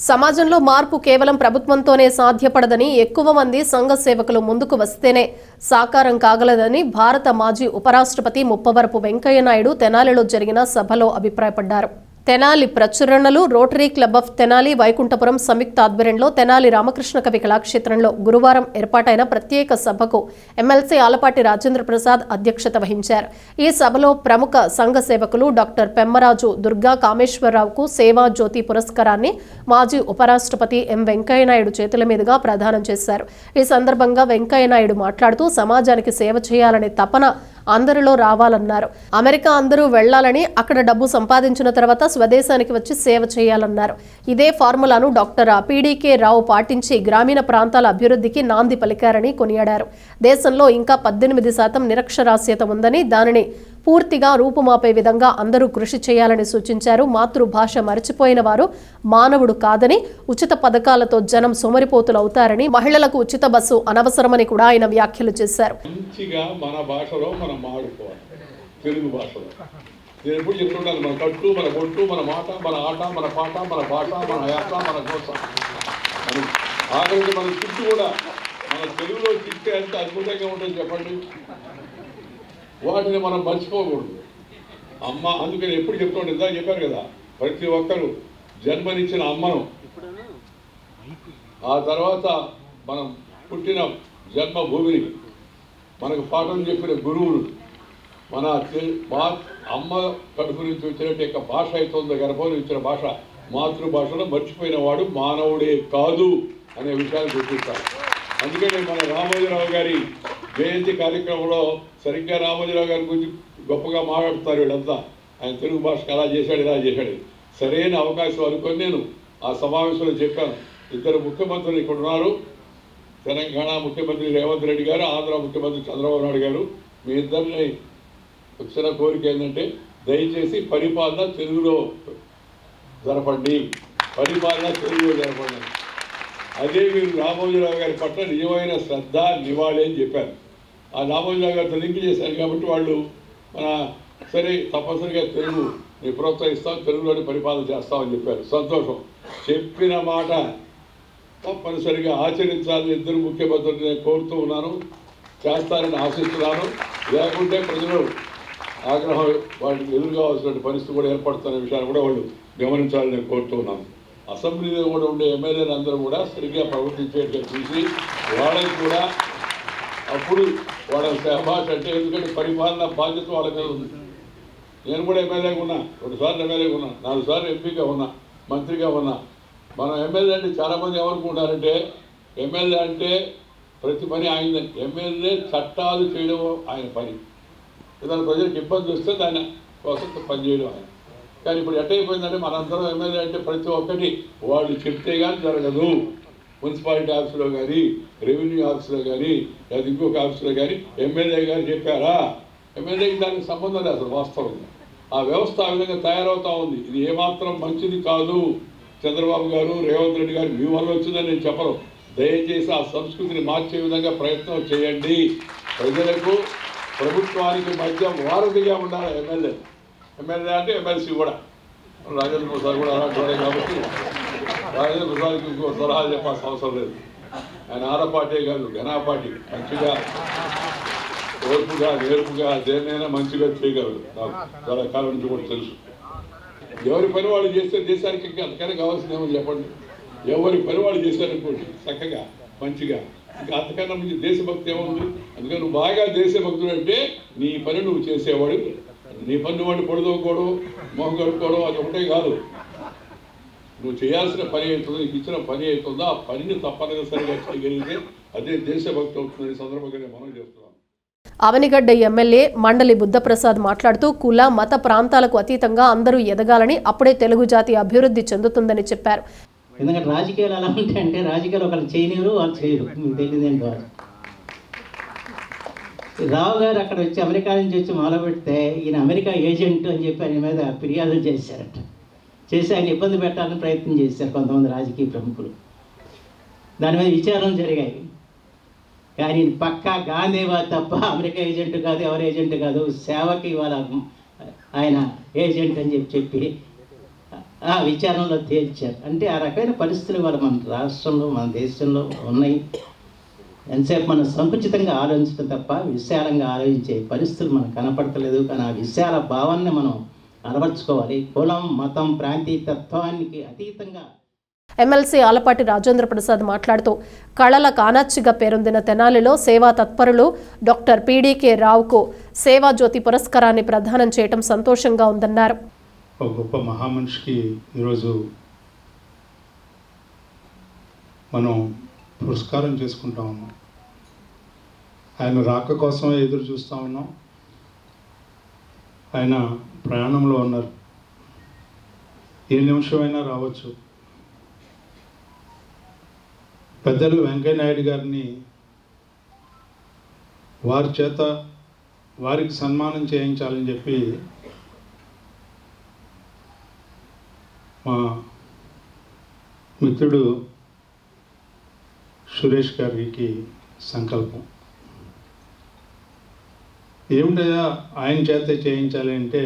సమాజంలో మార్పు కేవలం ప్రభుత్వంతోనే సాధ్యపడదని, ఎక్కువ మంది సంఘ సేవకులు ముందుకు వస్తేనే సాకారం కాగలదని భారత మాజీ ఉపరాష్ట్రపతి ముప్పవరపు వెంకయ్య నాయుడు తెనాలిలో జరిగిన సభలో అభిప్రాయపడ్డారు. తెనాలి ప్రచురణలు, rotary club of Tenali, Vaikunthapuram సంయుక్త ఆధ్వర్యంలో తెనాలి రామకృష్ణ కవి కళాక్షేత్రంలో గురువారం ఏర్పాటైన ప్రత్యేక సభకు ఎమ్మెల్సీ ఆలపాటి రాజేంద్ర ప్రసాద్ అధ్యక్షత వహించారు. ఈ సభలో ప్రముఖ సంఘ సేవకులు డాక్టర్ పెమ్మరాజు దుర్గా కామేశ్వరరావుకు సేవా జ్యోతి పురస్కారాన్ని మాజీ ఉపరాష్ట్రపతి ఎం వెంకయ్యనాయుడు చేతుల మీదుగా ప్రదానం చేశారు. ఈ సందర్భంగా వెంకయ్యనాయుడు మాట్లాడుతూ సమాజానికి సేవ చేయాలనే తపన అందరిలో రావాలన్నారు. అమెరికా అందరూ వెళ్లాలని, అక్కడ డబ్బు సంపాదించిన తర్వాత స్వదేశానికి వచ్చి సేవ చేయాలన్నారు. ఇదే ఫార్ములాను డాక్టర్ పీడీకే రావు పాటించి గ్రామీణ ప్రాంతాల అభివృద్ధికి నాంది పలికారని కొనియాడారు. దేశంలో ఇంకా 18% నిరక్షరాస్యత ఉందని, దానిని పూర్తిగా రూపుమాపే విధంగా అందరూ కృషి చేయాలని సూచించారు. మాతృభాష మరిచిపోయిన వారు మానవుడు కాదని, ఉచిత పథకాలతో జనం సోమరిపోతులవుతారని, మహిళలకు ఉచిత బస్సు అనవసరమని కూడా ఆయన వ్యాఖ్యలు చేశారు. మన భాషలో మనం మాట్లాడుకోవాలి, తెలుగు భాషలో. నేను ఎప్పుడు చెప్తుంటాను, మన కట్టు, మన బొట్టు, మన మాట, మన ఆట, మన పాట, మన భాష, మన యాత్ర, మన కోస. ఆఖరికి మన చిట్టు కూడా, మన తెలుగులో చిట్టు ఎంత అద్భుతంగా ఉంటుంది చెప్పండి. వాటిని మనం మర్చిపోకూడదు. అమ్మ, అందుకని ఎప్పుడు చెప్తుంటే ఇందాక చెప్పారు కదా, ప్రతి ఒక్కరు జన్మనిచ్చిన అమ్మను, ఆ తర్వాత మనం పుట్టిన జన్మభూమిని, మనకు పాఠం చెప్పిన గురువులు, మన అమ్మ కడుపు నుంచి వచ్చినట్టు భాష అవుతుందో, గర్భం ఇచ్చిన భాష, మాతృభాషను మర్చిపోయిన వాడు మానవుడే కాదు అనే విషయాన్ని గుర్తిస్తారు. అందుకని మన రామోజీరావు గారి జయంతి కార్యక్రమంలో సరిగ్గా రామోజీరావు గారి గురించి గొప్పగా మాట్లాడుతారు వీళ్ళంతా. ఆయన తెలుగు భాషకు అలా చేశాడు, ఇలా చేశాడు. సరైన అవకాశం అనుకొని నేను ఆ సమావేశంలో చెప్పాను. ఇద్దరు ముఖ్యమంత్రులు ఇక్కడ ఉన్నారు, తెలంగాణ ముఖ్యమంత్రి రేవంత్ రెడ్డి గారు, ఆంధ్ర ముఖ్యమంత్రి చంద్రబాబు నాయుడు గారు. మీ ఇద్దరిని వచ్చిన కోరిక ఏంటంటే, దయచేసి పరిపాలన తెలుగులో జరపండి, పరిపాలన తెలుగులో జరపండి. అదే మీరు రామోజీరావు గారి పట్ల నిజమైన శ్రద్ధ, నివాళి అని చెప్పారు. ఆ రామోజీరావు గారితో లింక్ చేశారు కాబట్టి వాళ్ళు సరే తప్పనిసరిగా తెలుగుని ప్రోత్సహిస్తాం, తెలుగులోని పరిపాలన చేస్తామని చెప్పారు. సంతోషం. చెప్పిన మాట తప్పనిసరిగా ఆచరించాలని ఇద్దరు ముఖ్యమంత్రులు నేను కోరుతూ ఉన్నాను, చేస్తారని ఆశిస్తున్నాను. లేకుంటే ప్రజలు ఆగ్రహం వాటికి ఎదురుకావాల్సిన పరిస్థితి కూడా ఏర్పడుతున్న విషయాన్ని కూడా వాళ్ళు గమనించాలని నేను కోరుతూ ఉన్నాను. అసెంబ్లీలో కూడా ఉండే ఎమ్మెల్యేలు అందరూ కూడా సరిగ్గా ప్రవర్తించేట్టుగా చూసి వాళ్ళకి కూడా అప్పుడు వాళ్ళ సహభాష అంటే, ఎందుకంటే పరిపాలన బాధ్యత వాళ్ళ మీద ఉంది. నేను కూడా ఎమ్మెల్యేగా ఉన్నా, 2 సార్లు ఎమ్మెల్యేగా ఉన్నా, 4 సార్లు ఎంపీగా ఉన్నా, మంత్రిగా ఉన్నా. మనం ఎమ్మెల్యే అంటే చాలామంది ఏమనుకుంటారంటే, ఎమ్మెల్యే అంటే ప్రతి పని ఆయన, ఎమ్మెల్యే చట్టాలు చేయడం ఆయన పని. ఏదైనా ప్రజలకు ఇబ్బంది వస్తే దాని కోసం పనిచేయడం ఆయన. కానీ ఇప్పుడు ఎట్టయిపోయిందంటే, మనందరం ఎమ్మెల్యే అంటే ప్రతి ఒక్కటి వాళ్ళు చెప్తే కానీ జరగదు. మున్సిపాలిటీ ఆఫీసులో కానీ, రెవెన్యూ ఆఫీసులో కానీ, లేదా ఇంకొక ఆఫీసులో కానీ ఎమ్మెల్యే గారు చెప్పారా, ఎమ్మెల్యేకి దానికి సంబంధం లేదు అసలు వాస్తవంగా. ఆ వ్యవస్థ ఆ విధంగా తయారవుతూ ఉంది. ఇది ఏమాత్రం మంచిది కాదు. చంద్రబాబు గారు, రేవంత్ రెడ్డి గారు మీ వల్ల వచ్చిందని నేను చెప్పను. దయచేసి ఆ సంస్కృతిని మార్చే విధంగా ప్రయత్నం చేయండి. ప్రజలకు, ప్రభుత్వానికి మధ్య వారధిగా ఉండాలి ఎమ్మెల్యే. ఎమ్మెల్యే అంటే ఎమ్మెల్సీ కూడా. రాజేంద్ర ప్రసాద్ కూడా అలాంటి వాడే కాబట్టి రాజేంద్ర ప్రసాద్కి ఇంకో సలహా చెప్పాల్సిన అవసరం లేదు. ఆయన ఆరపాటే కాదు, ఘనాపాటి. మంచిగా, ఓర్పుగా, నేర్పుగా దేన్నైనా మంచిగా చేయగలరు. నాకు చాలా కాలం నుంచి కూడా తెలుసు. ఎవరి పని వాళ్ళు చేస్తే దేశానికి అంతకన్నా కావాల్సింది ఏమని చెప్పండి. ఎవరి పని వాళ్ళు చేశారనుకోండి చక్కగా, మంచిగా, ఇంకా అంతకన్నా మంచి దేశభక్తి ఏముంది. అందుకని నువ్వు బాగా దేశభక్తుడు అంటే నీ పని నువ్వు చేసేవాడు. నీ పని వాడిని పొడిదోకోవడం, మొహం కడుక్కోవడం అది ఒకటే కాదు. నువ్వు చేయాల్సిన పని అవుతుందో, నీకు ఇచ్చిన పని అవుతుందో ఆ పనిని తప్పనిసరిగా చేయగలిగితే అదే దేశభక్తి అవుతుందని సందర్భంగా మనం చేస్తున్నాం. అవనిగడ్డ ఎమ్మెల్యే మండలి బుద్ధప్రసాద్ మాట్లాడుతూ, కుల, మత ప్రాంతాలకు అతీతంగా అందరూ ఎదగాలని, అప్పుడే తెలుగు జాతి అభివృద్ధి చెందుతుందని చెప్పారు. ఎందుకంటే రాజకీయాలు ఎలా ఉంటాయంటే, రాజకీయాలు ఒకళ్ళు చేయనిరు, వాళ్ళు చేయరు. మీకు తెలియదేంటి రాజు రావు గారు అక్కడ వచ్చి అమెరికా నుంచి వచ్చి మొదలుపెడితే, ఈయన అమెరికా ఏజెంట్ అని చెప్పి ఆయన మీద ఫిర్యాదులు చేశారట. చేసి ఆయన ఇబ్బంది పెట్టాలని ప్రయత్నం చేశారు కొంతమంది రాజకీయ ప్రముఖులు. దాని మీద విచారణలు జరిగాయి. కానీ పక్కా గాంధీవాద్ తప్ప అమెరికా ఏజెంట్ కాదు, ఎవరు ఏజెంట్ కాదు, సేవకి వాళ్ళ ఆయన ఏజెంట్ అని చెప్పి ఆ విచారణలో తేల్చారు. అంటే ఆ రకమైన పరిస్థితులు వాళ్ళ మన రాష్ట్రంలో మన దేశంలో ఉన్నాయి. ఎంతసేపు మనం సంకుచితంగా ఆలోచించడం తప్ప విశాలంగా ఆలోచించే పరిస్థితులు మనకు కనపడతలేదు. కానీ ఆ విశాల భావాన్ని మనం అలవర్చుకోవాలి. కులం, మతం, ప్రాంతీయతత్వానికి అతీతంగా. ఎమ్మెల్సీ ఆలపాటి రాజేంద్ర ప్రసాద్ మాట్లాడుతూ కళల కానాచిగా పేరొందిన తెనాలిలో సేవా తత్పరులు డాక్టర్ పీడీకే రావుకు సేవాజ్యోతి పురస్కారాన్ని ప్రదానం చేయడం సంతోషంగా ఉందన్నారు. ఒక గొప్ప మహామనిషికి ఈరోజు మనం పురస్కారం చేసుకుంటా ఉన్నాం. ఆయన రాక కోసమే ఎదురు చూస్తూ ఉన్నాం. ఆయన ప్రయాణంలో ఉన్నారు. ఏ నిమిషమైనా రావచ్చు. పెద్దలు వెంకయ్యనాయుడు గారిని వారి చేత వారికి సన్మానం చేయించాలని చెప్పి మా మిత్రుడు సురేష్ గారికి సంకల్పం. ఏమిటయా ఆయన చేత చేయించాలి అంటే,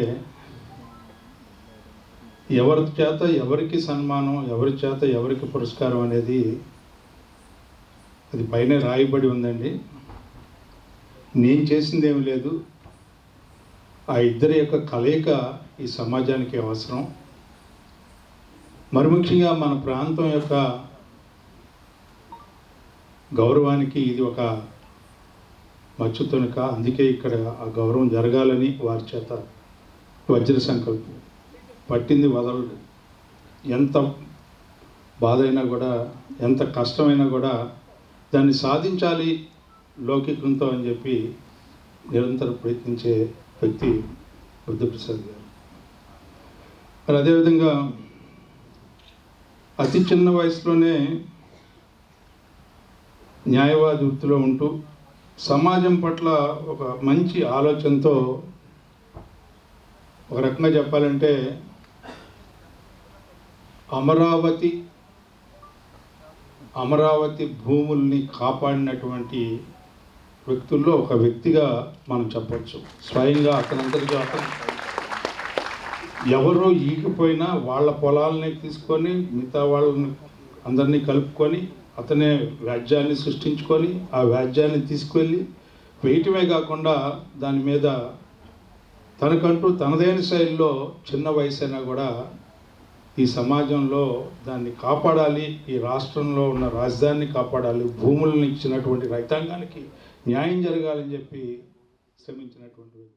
ఎవరి చేత ఎవరికి సన్మానం, ఎవరి చేత ఎవరికి పురస్కారం అనేది అది పైన రాయబడి ఉందండి. నేను చేసింది ఏమి లేదు. ఆ ఇద్దరి యొక్క కలయిక ఈ సమాజానికి అవసరం. మరి ముఖ్యంగా మన ప్రాంతం యొక్క గౌరవానికి ఇది ఒక మచ్చుతునక. అందుకే ఇక్కడ ఆ గౌరవం జరగాలని వారి చేత వజ్ర సంకల్పం. పట్టింది వదలడు. ఎంత బాధ అయినా కూడా, ఎంత కష్టమైనా కూడా దాన్ని సాధించాలి లౌకికంతో అని చెప్పి నిరంతరం ప్రయత్నించే వ్యక్తి బుద్ధప్రసాద్ గారు. మరి అదేవిధంగా అతి చిన్న వయసులోనే న్యాయవాది వృత్తిలో ఉంటూ సమాజం పట్ల ఒక మంచి ఆలోచనతో, ఒక రకంగా చెప్పాలంటే అమరావతి భూముల్ని కాపాడినటువంటి వ్యక్తుల్లో ఒక వ్యక్తిగా మనం చెప్పచ్చు. స్వయంగా అతనంతటిగా అతను ఎవరో ఈగిపోయినా వాళ్ళ పొలాలని తీసుకొని మిగతా వాళ్ళని అందరినీ కలుపుకొని అతనే వ్యాజ్యాన్ని సృష్టించుకొని ఆ వ్యాజ్యాన్ని తీసుకువెళ్ళి వేయటమే కాకుండా దాని మీద తనకంటూ తనదైన శైలిలో చిన్న వయసైనా కూడా ఈ సమాజంలో దాన్ని కాపాడాలి, ఈ రాష్ట్రంలో ఉన్న రాజధానిని కాపాడాలి, భూములను ఇచ్చినటువంటి రైతాంగానికి న్యాయం జరగాలని చెప్పి శ్రమించినటువంటి వ్యక్తి.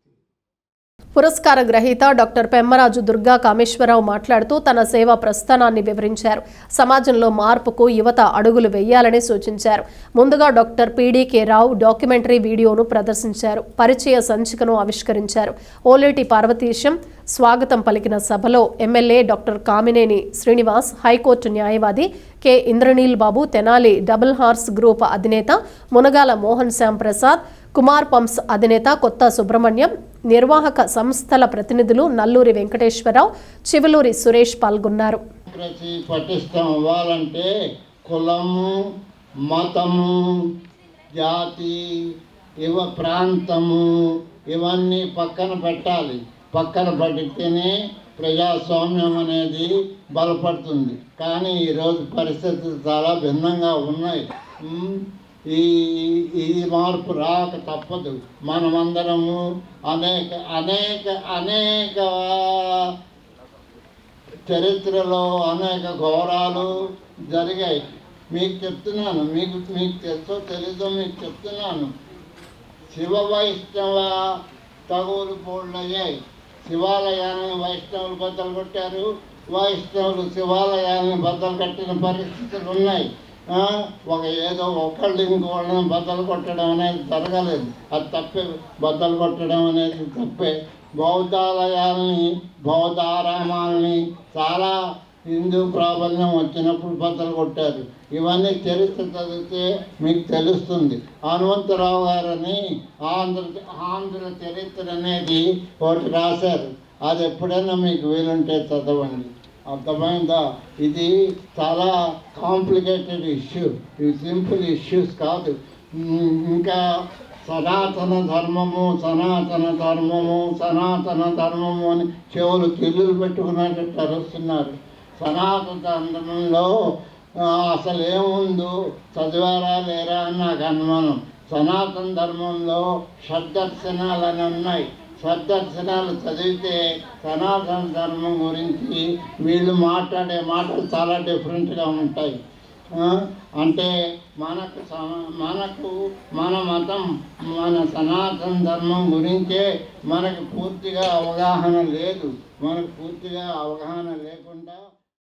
పురస్కార గ్రహీత డాక్టర్ పెమ్మరాజు దుర్గా కామేశ్వరరావు మాట్లాడుతూ తన సేవా ప్రస్థానాన్ని వివరించారు. సమాజంలో మార్పుకు యువత అడుగులు వేయాలని సూచించారు. ముందుగా డాక్టర్ పీడీకే రావు డాక్యుమెంటరీ వీడియోను ప్రదర్శించారు. పరిచయ సంచికను ఆవిష్కరించారు. ఓలేటి పార్వతీశం స్వాగతం పలికిన సభలో MLA doctor Kamineni Srinivas, high court న్యాయవాది కె ఇంద్రనీల్ బాబు, తెనాలి డబుల్ హార్స్ గ్రూప్ అధినేత మునగాల మోహన్ శ్యామ్ ప్రసాద్, కుమార్ పంప్స్ అధినేత కొత్త సుబ్రహ్మణ్యం, నిర్వాహక సంస్థల ప్రతినిధులు నల్లూరి వెంకటేశ్వరరావు, చివలూరి సురేష్ పాల్గొన్నారు. పటిష్టం అవ్వాలంటే కులము, మతము, జాతి, ప్రాంతము ఇవన్నీ పక్కన పెట్టాలి. పక్కన పడితేనే ప్రజాస్వామ్యం అనేది బలపడుతుంది. కానీ ఈరోజు పరిస్థితులు చాలా భిన్నంగా ఉన్నాయి. ఈ మార్పు రాక తప్పదు. మనమందరము అనేక అనేక అనేక చరిత్రలో అనేక ఘోరాలు జరిగాయి. మీకు చెప్తున్నాను, మీకు తెలుసో తెలీదో మీకు చెప్తున్నాను. శివ వైష్ణవ తగులు పోళ్ళయ్యాయి. శివాలయాలను వైష్ణవులు బద్దలు కొట్టారు, వైష్ణవులు శివాలయాలను బద్దలు కట్టిన పరిస్థితులు ఉన్నాయి. ఏదో ఒకళ్ళు ఇంకోళ్ళని బద్దలు కొట్టడం అనేది జరగలేదు. అది తప్పే. బద్దలు కొట్టడం అనేది తప్పే. బౌద్ధాలయాల్ని, బౌద్ధారామాలని చాలా హిందూ ప్రాబల్యం వచ్చినప్పుడు బద్దలు కొట్టారు. ఇవన్నీ చరిత్ర చదివితే మీకు తెలుస్తుంది. హనుమంతరావు గారని ఆంధ్ర చరిత్ర అనేది ఒకటి రాశారు. అది ఎప్పుడైనా మీకు వీలుంటే చదవండి. అర్థమైందా? ఇది చాలా కాంప్లికేటెడ్ ఇష్యూ. ఇవి సింపుల్ ఇష్యూస్ కాదు. ఇంకా సనాతన ధర్మము, సనాతన ధర్మము, సనాతన ధర్మము అని చెవులు కిల్లులు పెట్టుకున్నట్టు అరుస్తున్నారు. సనాతన ధర్మంలో అసలు ఏముందో చదివారా లేరా అని నాకు అనుమానం. సనాతన ధర్మంలో షడ్దర్శనాలు అని ఉన్నాయి. షడ్దర్శనాలు చదివితే సనాతన ధర్మం గురించి వీళ్ళు మాట్లాడే మాటలు చాలా డిఫరెంట్గా ఉంటాయి. అంటే మనకు మన మతం, మన సనాతన ధర్మం గురించే మనకు పూర్తిగా అవగాహన లేదు. మనకు పూర్తిగా అవగాహన లేకుండా